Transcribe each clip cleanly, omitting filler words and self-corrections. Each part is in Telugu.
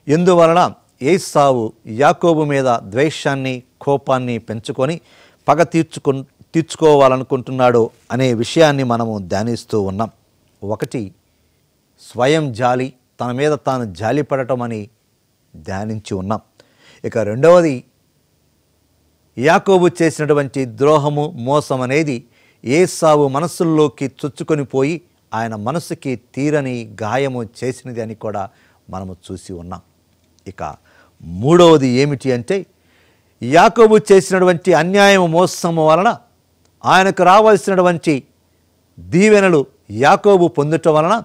ఎందువలన ఏశావు యాకోబు మీద ద్వేషాన్ని కోపాన్ని పెంచుకొని పగ తీర్చుకోవాలనుకుంటున్నాడో అనే విషయాన్ని మనము ధ్యానిస్తూ ఉన్నాం. ఒకటి స్వయం జాలి, తన మీద తాను జాలి పడటం అని ధ్యానించి ఉన్నాం. ఇక రెండవది యాకోబు చేసినటువంటి ద్రోహము మోసం అనేది ఏశావు మనస్సుల్లోకి చొచ్చుకొని పోయి ఆయన మనసుకి తీరని గాయము చేసినది అని కూడా మనము చూసి ఉన్నాం. ఇక మూడవది ఏమిటి అంటే యాకోబు చేసినటువంటి అన్యాయం మోసము వలన ఆయనకు రావాల్సినటువంటి దీవెనలు యాకోబు పొందటం వలన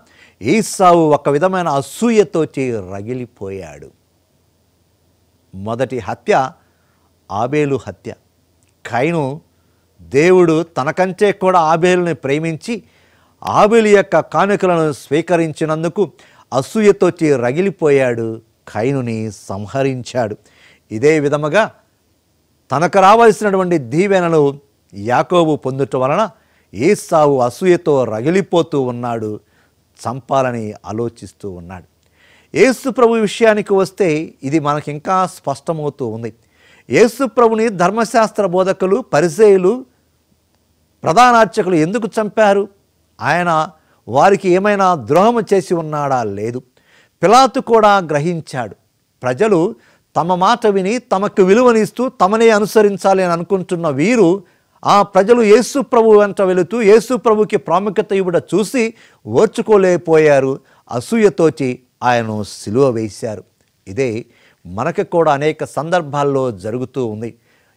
ఏశావు ఒక విధమైన అసూయతోటి రగిలిపోయాడు. మొదటి హత్య ఆబేలు హత్య. కయీను దేవుడు తనకంటే కూడా ఆబేలుని ప్రేమించి ఆబేలు యొక్క కానుకలను స్వీకరించినందుకు అసూయతోటి రగిలిపోయాడు, కయీనుని సంహరించాడు. ఇదే విధముగా తనకు రావాల్సినటువంటి దీవెనలు యాకోబు పొందుట వలన ఏశావు అసూయతో రగిలిపోతూ ఉన్నాడు, చంపాలని ఆలోచిస్తూ ఉన్నాడు. యేసు ప్రభు విషయానికి వస్తే ఇది మనకి ఇంకా స్పష్టమవుతూ ఉంది. యేసు ప్రభుని ధర్మశాస్త్ర బోధకులు, పరిసయ్యులు, ప్రధానార్చకులు ఎందుకు చంపారు? ఆయన వారికి ఏమైనా ద్రోహం చేసి ఉన్నాడా? లేదు. పిలాతు కూడా గ్రహించాడు. ప్రజలు తమ మాట విని తమకు విలువనిస్తూ తమనే అనుసరించాలి అని అనుకుంటున్న వీరు ఆ ప్రజలు యేసు ప్రభు వెంట వెళుతూ యేసు ప్రభుకి ప్రాముఖ్యత ఇవ్వడం చూసి ఓర్చుకోలేకపోయారు. అసూయతోటి ఆయనను సిలువ వేశారు. ఇదే మనకు కూడా అనేక సందర్భాల్లో జరుగుతూ ఉంది.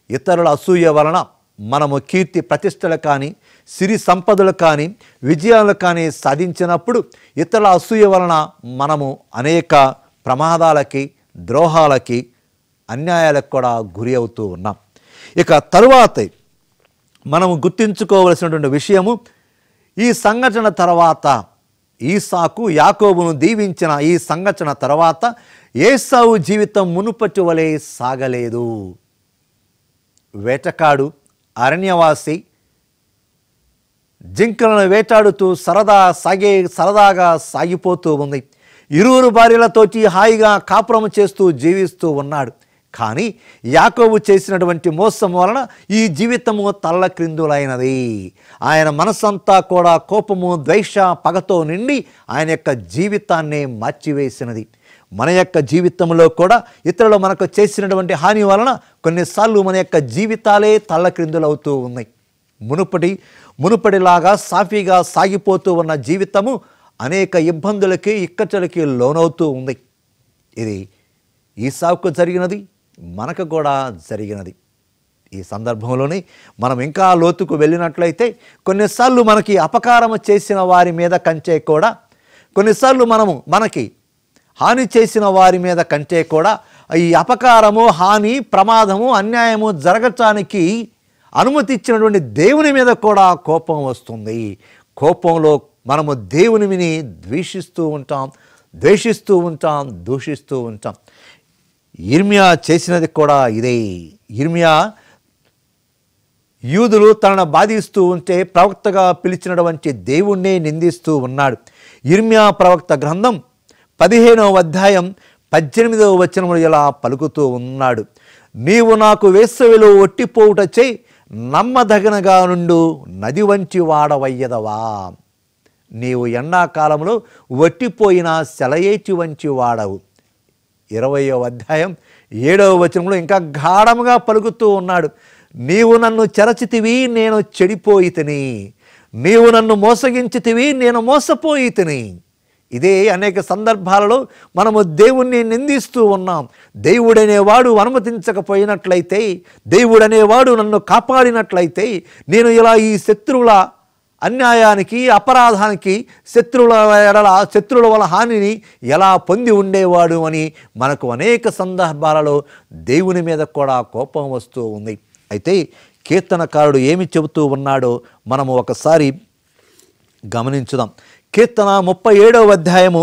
ఇతరుల అసూయ వలన మనము కీర్తి ప్రతిష్టలు కానీ, సిరి సంపదలు కానీ, విజయాలు కానీ సాధించినప్పుడు ఇతరుల అసూయ వలన మనము అనేక ప్రమాదాలకి, ద్రోహాలకి, అన్యాయాలకు కూడా గురి అవుతూ ఉన్నాం. ఇక తరువాత మనము గుర్తించుకోవలసినటువంటి విషయము, ఈ సంఘటన తర్వాత ఈసాకు యాకోబును దీవించిన ఈ సంఘటన తర్వాత ఏశావు జీవితం మునుపటి వలె సాగలేదు. వేటకాడు, అరణ్యవాసి, జింకలను వేటాడుతూ సరదాగా సాగిపోతూ ఉంది. ఇరువురు భార్యలతోటి హాయిగా కాపురము చేస్తూ జీవిస్తూ ఉన్నాడు. కానీ యాకోబు చేసినటువంటి మోసం వలన ఈ జీవితము తల్లక్రిందులైనది. ఆయన మనసంతా కూడా కోపము, ద్వేష, పగతో నిండి ఆయన యొక్క జీవితాన్నే మార్చివేసినది. మన యొక్క జీవితంలో కూడా ఇతరులు మనకు చేసినటువంటి హాని వలన కొన్నిసార్లు మన యొక్క జీవితాలే తల్లక్రిందులవుతూ ఉన్నాయి. మునుపటిలాగా సాఫీగా సాగిపోతూ ఉన్న జీవితము అనేక ఇబ్బందులకి, ఇక్కట్లకి లోనవుతూ ఉంది. ఇది ఈసాకు జరిగినది, మనకు కూడా జరిగినది. ఈ సందర్భంలోనే మనం ఇంకా లోతుకు వెళ్ళినట్లయితే కొన్నిసార్లు మనకి అపకారము చేసిన వారి మీద కంటే కూడా, కొన్నిసార్లు మనకి హాని చేసిన వారి మీద కంటే కూడా ఈ అపకారము, హాని, ప్రమాదము, అన్యాయము జరగటానికి అనుమతి ఇచ్చినటువంటి దేవుని మీద కూడా కోపం వస్తుంది. కోపంలో మనము దేవునిని ద్వేషిస్తూ ఉంటాం, దూషిస్తూ ఉంటాం. యిర్మీయా చేసినది కూడా ఇదే. యిర్మీయా యూదులు తనను బాధిస్తూ ఉంటే ప్రవక్తగా పిలిచినటువంటి దేవుణ్ణే నిందిస్తూ ఉన్నాడు. యిర్మీయా ప్రవక్త గ్రంథం 15వ అధ్యాయం 18వ వచనములు ఇలా పలుకుతూ ఉన్నాడు. నీవు నాకు వేసవిలో ఒట్టిపోవుటచే నమ్మదగినగా నుండు నది వంటి వాడవయ్యదవా. నీవు ఎండాకాలంలో వట్టిపోయిన సెలయేటి వంటి వాడవు. 20వ అధ్యాయం 7వ వచనంలో ఇంకా గాఢముగా పలుకుతూ ఉన్నాడు. నీవు నన్ను చెరచితివి, నేను చెడిపోయితిని. నీవు నన్ను మోసగించితివి, నేను మోసపోయితిని. ఇదే అనేక సందర్భాలలో మనము దేవుణ్ణి నిందిస్తూ ఉన్నాం. దేవుడనేవాడు అనుమతించకపోయినట్లయితే, దేవుడనేవాడు నన్ను కాపాడినట్లయితే నేను ఇలా ఈ శత్రువుల అన్యాయానికి, అపరాధానికి, శత్రువుల వల్ల హానిని ఎలా పొంది ఉండేవాడు అని మనకు అనేక సందర్భాలలో దేవుని మీద కూడా కోపం వస్తూ ఉంది. అయితే కీర్తనకారుడు ఏమి చెబుతూ ఉన్నాడో మనము ఒకసారి గమనించుదాం. కీర్తన 37వ అధ్యాయము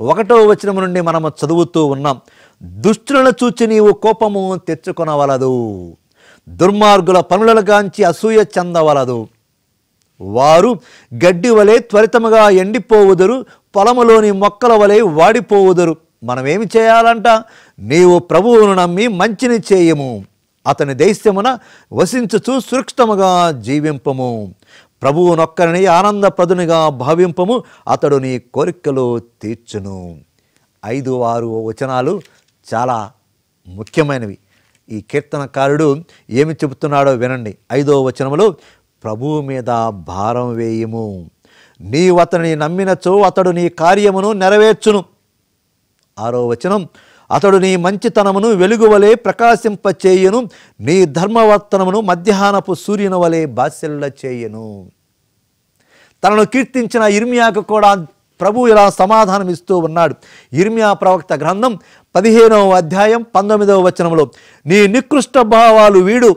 1వ వచనం నుండి మనము చదువుతూ ఉన్నాం. దుష్టులను చూచి నీవు కోపము తెచ్చుకొనవలదు, దుర్మార్గుల పనులను గాంచి అసూయ చెందవలదు. వారు గడ్డి వలె త్వరితముగా ఎండిపోవుదురు, పొలములోని మొక్కల వలె వాడిపోవుదురు. మనం ఏమి చేయాలంట? నీవు ప్రభువును నమ్మి మంచిని చేయము, అతని దేశమున వసించుచు సురక్షితముగా జీవింపము, ప్రభువునొక్కరిని ఆనందప్రదునిగా భావింపము, అతడు నీ కోరికలు తీర్చును. 5-6 వచనాలు చాలా ముఖ్యమైనవి. ఈ కీర్తనకారుడు ఏమి చెబుతున్నాడో వినండి. 5వ వచనములో, ప్రభువు మీద భారం వేయము, నీవు అతనిని నమ్మినచో అతడు నీ కార్యమును నెరవేర్చును. 6వ వచనం, అతడు నీ మంచితనమును వెలుగువలే ప్రకాశింపచేయును, నీ ధర్మవర్తనమును మధ్యాహ్నపు సూర్యుని వలె బాసిల్ల చేయును. తనను కీర్తించిన ఇర్మియాకు కూడా ప్రభు ఇలా సమాధానం ఇస్తూ ఉన్నాడు. ఇర్మియా ప్రవక్త గ్రంథం 15వ అధ్యాయం 19వ వచనంలో, నీ నికృష్ట భావాలు వీడు,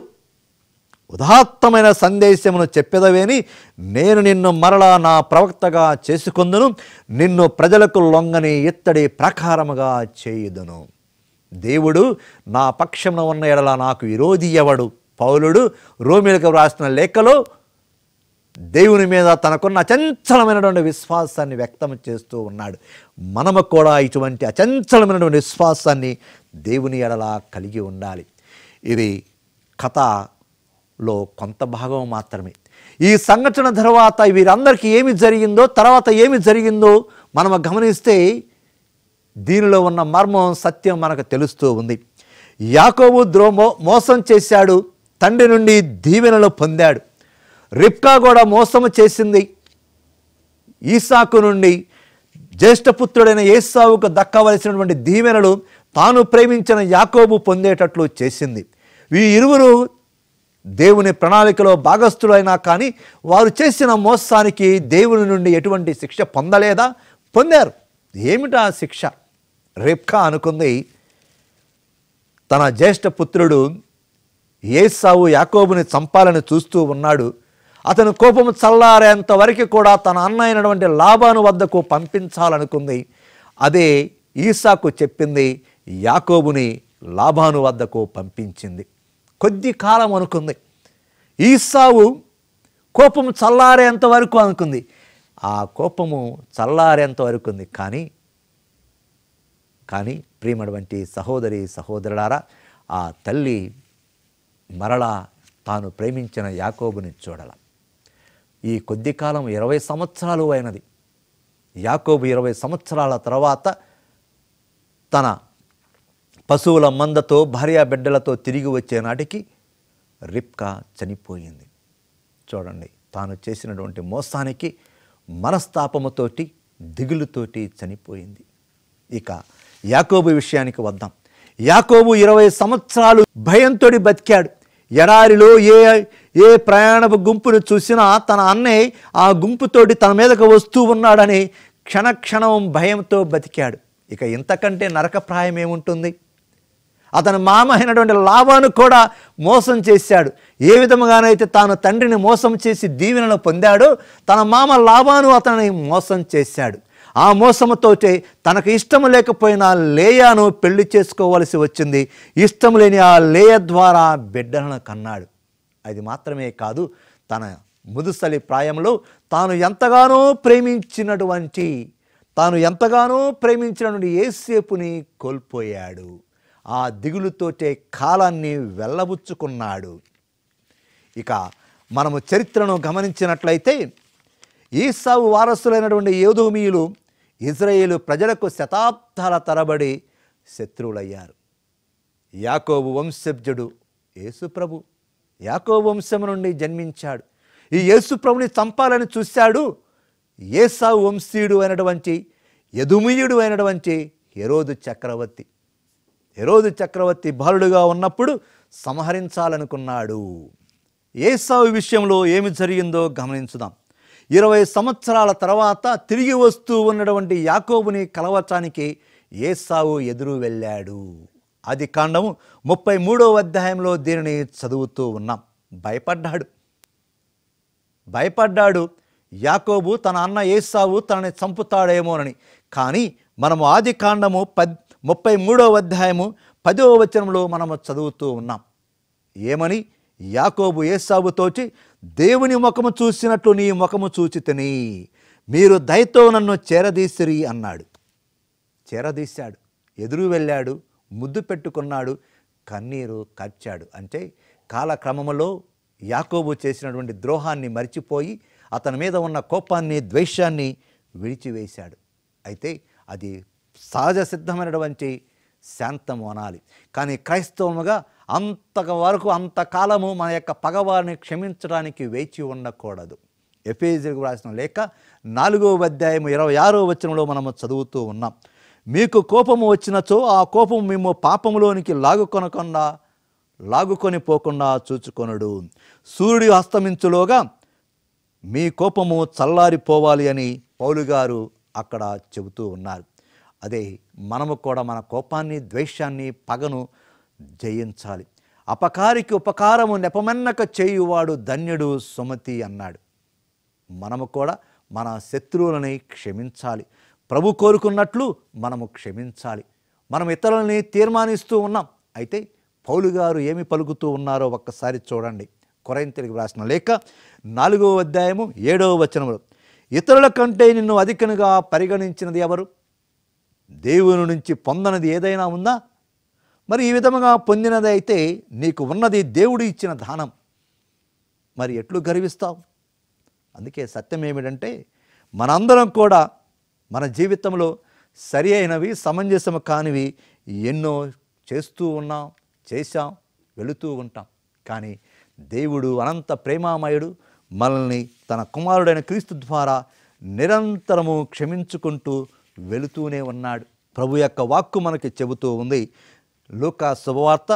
ఉదాత్తమైన సందేశమును చెప్పెదవేని నేను నిన్ను మరలా నా ప్రవక్తగా చేసుకొందును, నిన్ను ప్రజలకు లొంగని ఇత్తడి ప్రకారముగా చేయుదును. దేవుడు నా పక్షమున ఉన్న ఎడల నాకు విరోధి ఎవడు? పౌలుడు రోమీయులకు వ్రాసిన లేఖలో దేవుని మీద తనకున్న అచంచలమైనటువంటి విశ్వాసాన్ని వ్యక్తం చేస్తూ ఉన్నాడు. మనము కూడా ఇటువంటి అచంచలమైనటువంటి విశ్వాసాన్ని దేవుని ఎడల కలిగి ఉండాలి. ఇది కథలో కొంత భాగం మాత్రమే. ఈ సంఘటన తర్వాత వీరందరికీ ఏమి జరిగిందో, తర్వాత ఏమి జరిగిందో మనము గమనిస్తే దీనిలో ఉన్న మర్మం, సత్యం మనకు తెలుస్తూ ఉంది. యాకోబు మోసం చేశాడు, తండ్రి నుండి దీవెనలు పొందాడు. రిబ్కా కూడా మోసము చేసింది, ఈసాకు నుండి జ్యేష్ఠపుత్రుడైన ఏసావుకు దక్కవలసినటువంటి దీవెనలు తాను ప్రేమించిన యాకోబు పొందేటట్లు చేసింది. ఈ ఇరువురు దేవుని ప్రణాళికలో భాగస్థులైనా కానీ వారు చేసిన మోసానికి దేవుని నుండి ఎటువంటి శిక్ష పొందలేదా? పొందారు. ఏమిటా శిక్ష? రిబ్కా అనుకుంది, తన జ్యేష్ఠపుత్రుడు ఏసావు యాకోబుని చంపాలని చూస్తూ ఉన్నాడు, అతను కోపము చల్లారేంత వరకు కూడా తన అన్న అయినటువంటి లాబాను వద్దకు పంపించాలనుకుంది. అదే ఈసాకు చెప్పింది, యాకోబుని లాబాను వద్దకు పంపించింది. కొద్ది కాలం అనుకుంది, ఈసావు కోపము చల్లారేంత వరకు అనుకుంది. ఆ కోపము చల్లారేంత వరకు ఉంది. కానీ ప్రియమైనటువంటి సహోదరి సహోదరులారా, ఆ తల్లి మరలా తాను ప్రేమించిన యాకోబుని చూడాల. ఈ కొద్ది కాలం 20 సంవత్సరాలు అయినది. యాకోబు 20 సంవత్సరాల తర్వాత తన పశువుల మందతో భార్యా బిడ్డలతో తిరిగి వచ్చే నాటికి రిబ్కా చనిపోయింది. చూడండి, తాను చేసినటువంటి మోసానికి మనస్తాపముతోటి దిగులుతోటి చనిపోయింది. ఇక యాకోబు విషయానికి వద్దాం. యాకోబు 20 సంవత్సరాలు భయంతో బతికాడు. ఎడారిలో ఏ ప్రయాణపు గుంపును చూసినా తన అన్నయ్య ఆ గుంపుతోటి తన మీదకు వస్తూ ఉన్నాడని క్షణక్షణం భయంతో బతికాడు. ఇక ఇంతకంటే నరకప్రాయం ఏముంటుంది? అతని మామ అయినటువంటి లాబాను కూడా మోసం చేశాడు. ఏ విధముగానైతే తాను తండ్రిని మోసం చేసి దీవెనలు పొందాడో, తన మామ లాబాను అతన్ని మోసం చేశాడు. ఆ మోసముతోటే తనకు ఇష్టం లేకపోయినా లేయాను పెళ్లి చేసుకోవలసి వచ్చింది. ఇష్టం లేని ఆ లేయ ద్వారా బిడ్డలను కన్నాడు. అది మాత్రమే కాదు, తన ముదుసలి ప్రాయంలో తాను ఎంతగానో ప్రేమించినటువంటి యేసేపుని కోల్పోయాడు. ఆ దిగులుతోటే కాలాన్ని వెళ్ళబుచ్చుకున్నాడు. ఇక మనము చరిత్రను గమనించినట్లయితే ఏసావు వారసులైనటువంటి ఏదోమీయులు ఇజ్రాయేలు ప్రజలకు శతాబ్దాల తరబడి శత్రువులయ్యారు. యాకోబు వంశజుడు యేసుప్రభు యాకోబు వంశం నుండి జన్మించాడు. ఈ యేసుప్రభుని చంపాలని చూశాడు ఏసావు వంశీయుడు అయినటువంటి ఎదోమీయుడు అయినటువంటి హెరోదు చక్రవర్తి బాలుడుగా ఉన్నప్పుడు సంహరించాలనుకున్నాడు. ఏసావు విషయంలో ఏమి జరిగిందో గమనించుదాం. 20 సంవత్సరాల తర్వాత తిరిగి వస్తూ ఉన్నటువంటి యాకోబుని కలవటానికి ఏసావు ఎదురు వెళ్ళాడు. ఆదికాండము 33వ అధ్యాయంలో దీనిని చదువుతూ ఉన్నాం. భయపడ్డాడు యాకోబు, తన అన్న ఏసావు తనని చంపుతాడేమోనని. కానీ మనము ఆదికాండము 33వ అధ్యాయము 10వ వచనంలో మనము చదువుతూ ఉన్నాం. ఏమని? యాకోబు ఏసావుతోటి, దేవుని ముఖము చూసినట్లు నీ ముఖము చూచితిని, మీరు దయతో నన్ను చేరదీసిరి అన్నాడు. చేరదీశాడు. ఎదురు వెళ్ళాడు, ముద్దు పెట్టుకున్నాడు, కన్నీరు కార్చాడు. అంటే కాలక్రమంలో యాకోబు చేసినటువంటి ద్రోహాన్ని మరిచిపోయి అతని మీద ఉన్న కోపాన్ని, ద్వేషాన్ని విడిచివేశాడు. అయితే అది సహజ సిద్ధమైనటువంటి శాంతము అనాలి. కానీ క్రైస్తవముగా అంతవరకు అంతకాలము మన యొక్క పగవారిని క్షమించడానికి వేచి ఉండకూడదు. ఎఫెసీయులకు రాసిన లేఖ 4వ అధ్యాయం 26వ వచనంలో మనము చదువుతూ ఉన్నాం. మీకు కోపము వచ్చినచో ఆ కోపము మేము పాపములోనికి లాగుకొని పోకుండా చూచుకొనుడు. సూర్యుడు అస్తమించులోగా మీ కోపము చల్లారిపోవాలి అని పౌలు గారు అక్కడ చెబుతూ ఉన్నారు. అదే మనము కూడా మన కోపాన్ని, ద్వేషాన్ని, పగను జయించాలి. అపకారికి ఉపకారము నెపమెన్నక చేయువాడు ధన్యుడు సుమతి అన్నాడు. మనము కూడా మన శత్రువులని క్షమించాలి. ప్రభు కోరుకున్నట్లు మనము క్షమించాలి. మనం ఇతరులని తీర్మానిస్తూ ఉన్నాం. అయితే పౌలు గారు ఏమి పలుకుతూ ఉన్నారో ఒక్కసారి చూడండి. కొరింథీయులకు రాసిన లేఖ 4వ అధ్యాయము 7వ వచనములో, ఇతరుల కంటే నిన్ను అధికంగా పరిగణించినది ఎవరు? దేవుని నుంచి పొందనది ఏదైనా ఉందా? మరి ఈ విధముగా పొందినది అయితే నీకు ఉన్నది దేవుడు ఇచ్చిన దానం, మరి ఎట్లు గర్విస్తావు? అందుకే సత్యం ఏమిటంటే మనందరం కూడా మన జీవితంలో సరి అయినవి, సమంజసము కానివి ఎన్నో చేస్తూ ఉన్నాం, చేశాం, వెళుతూ ఉంటాం. కానీ దేవుడు అనంత ప్రేమామయుడు, మనల్ని తన కుమారుడైన క్రీస్తు ద్వారా నిరంతరము క్షమించుకుంటూ వెళుతూనే ఉన్నాడు. ప్రభు యొక్క వాక్కు మనకి చెబుతూ ఉంది. లూకా శుభవార్త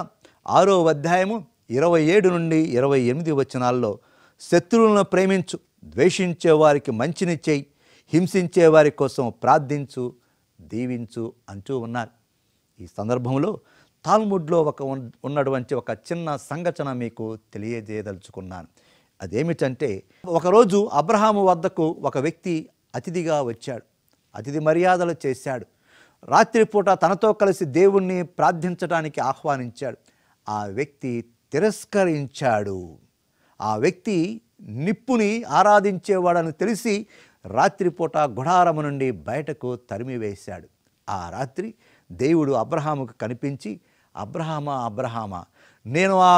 6వ అధ్యాయము 27 నుండి 28 వచనాల్లో, శత్రువులను ప్రేమించు, ద్వేషించే వారికి మంచిని చేయి, హింసించే వారి కోసం ప్రార్థించు, దీవించు అంటూ ఉన్నారు. ఈ సందర్భంలో తాల్ముడ్లో ఉన్నటువంటి ఒక చిన్న సంఘటన మీకు తెలియజేయదలుచుకున్నాను. అదేమిటంటే, ఒకరోజు అబ్రహాము వద్దకు ఒక వ్యక్తి అతిథిగా వచ్చాడు. అతిథి మర్యాదలు చేశాడు. రాత్రిపూట తనతో కలిసి దేవుణ్ణి ప్రార్థించడానికి ఆహ్వానించాడు. ఆ వ్యక్తి తిరస్కరించాడు. ఆ వ్యక్తి నిప్పుని ఆరాధించేవాడని తెలిసి రాత్రిపూట గుడారము నుండి బయటకు తరిమివేశాడు. ఆ రాత్రి దేవుడు అబ్రహాముకు కనిపించి, అబ్రహామా, నేను ఆ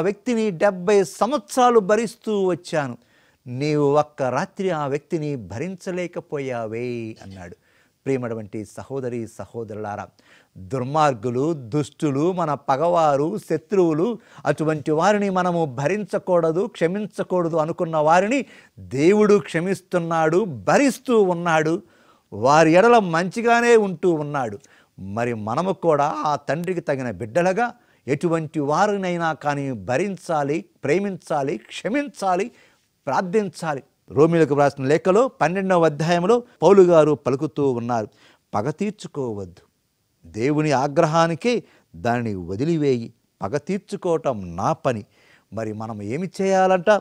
వ్యక్తిని 70 సంవత్సరాలు భరిస్తూ వచ్చాను, నీవు ఒక్క రాత్రి ఆ వ్యక్తిని భరించలేకపోయావే అన్నాడు. ప్రియమైనటువంటి సహోదరి సహోదరులారా, దుర్మార్గులు, దుష్టులు, మన పగవారు, శత్రువులు, అటువంటి వారిని మనము భరించకూడదు, క్షమించకూడదు అనుకున్న వారిని దేవుడు క్షమిస్తున్నాడు, భరిస్తూ ఉన్నాడు, వారి ఎడల మంచిగానే ఉంటూ ఉన్నాడు. మరి మనము కూడా ఆ తండ్రికి తగిన బిడ్డలుగా ఎటువంటి వారినైనా కానీ భరించాలి, ప్రేమించాలి, క్షమించాలి, ప్రార్థించాలి. రోమీయులకు రాసిన లేఖలో 12వ అధ్యాయంలో పౌలు గారు పలుకుతూ ఉన్నారు, పగ తీర్చుకోవద్దు, దేవుని ఆగ్రహానికే దానిని వదిలివేయి, పగ తీర్చుకోవటం నా పని. మరి మనం ఏమి చేయాలంట?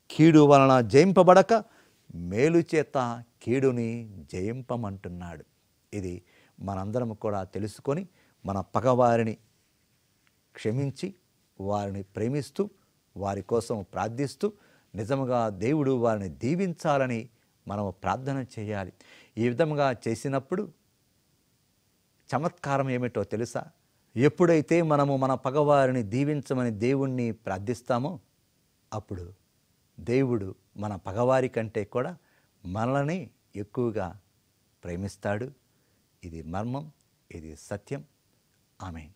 కీడు వలన జయింపబడక మేలు చేత కీడుని జయింపమంటున్నాడు. ఇది మనందరం కూడా తెలుసుకొని మన పగవారిని క్షమించి, వారిని ప్రేమిస్తూ, వారి కోసం ప్రార్థిస్తూ, నిజముగా దేవుడు వారిని దీవించాలని మనము ప్రార్థన చేయాలి. ఈ విధంగా చేసినప్పుడు చమత్కారం ఏమిటో తెలుసా? ఎప్పుడైతే మనము మన పగవారిని దీవించమని దేవుణ్ణి ప్రార్థిస్తామో అప్పుడు దేవుడు మన పగవారి కంటే కూడా మనల్ని ఎక్కువగా ప్రేమిస్తాడు. ఇది మర్మం, ఇది సత్యం. ఆమేన్.